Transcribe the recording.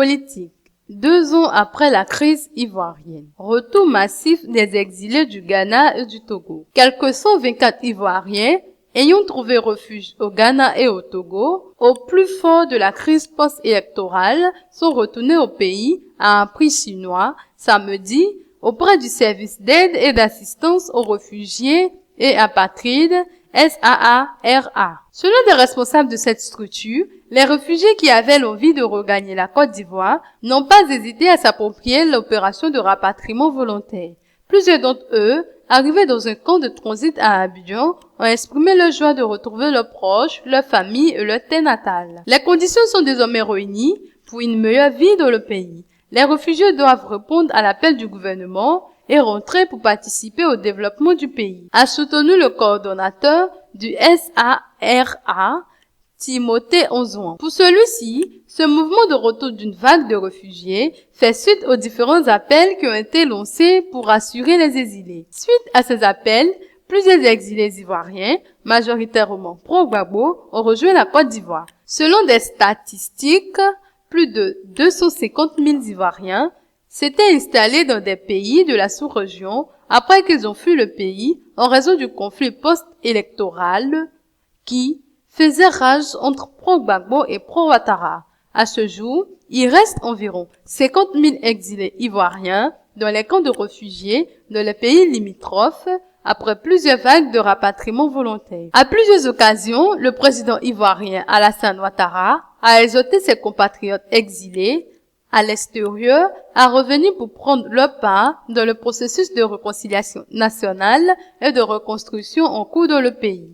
politique. 2 ans après la crise ivoirienne, retour massif des exilés du Ghana et du Togo. Quelques 124 Ivoiriens ayant trouvé refuge au Ghana et au Togo, au plus fort de la crise post-électorale, sont retournés au pays à un prix chinois samedi auprès du service d'aide et d'assistance aux réfugiés et apatrides SAARA. Selon des responsables de cette structure, les réfugiés qui avaient l'envie de regagner la Côte d'Ivoire n'ont pas hésité à s'approprier l'opération de rapatriement volontaire. Plusieurs d'entre eux, arrivés dans un camp de transit à Abidjan, ont exprimé leur joie de retrouver leurs proches, leur famille et leur terre natale. Les conditions sont désormais réunies pour une meilleure vie dans le pays. Les réfugiés doivent répondre à l'appel du gouvernement et rentrer pour participer au développement du pays, a soutenu le coordonnateur du SARA, Timothée Onzouan. Pour celui-ci, ce mouvement de retour d'une vague de réfugiés fait suite aux différents appels qui ont été lancés pour rassurer les exilés. Suite à ces appels, plusieurs exilés ivoiriens, majoritairement pro-Gbagbo, ont rejoint la Côte d'Ivoire. Selon des statistiques, plus de 250 000 Ivoiriens s'étaient installés dans des pays de la sous-région après qu'ils ont fui le pays en raison du conflit post-électoral qui faisait rage entre pro-Gbagbo et pro-Ouattara. À ce jour, il reste environ 50 000 exilés ivoiriens dans les camps de réfugiés dans les pays limitrophes après plusieurs vagues de rapatriement volontaire. À plusieurs occasions, le président ivoirien Alassane Ouattara a exhorté ses compatriotes exilés à l'extérieur à revenir pour prendre leur part dans le processus de réconciliation nationale et de reconstruction en cours dans le pays.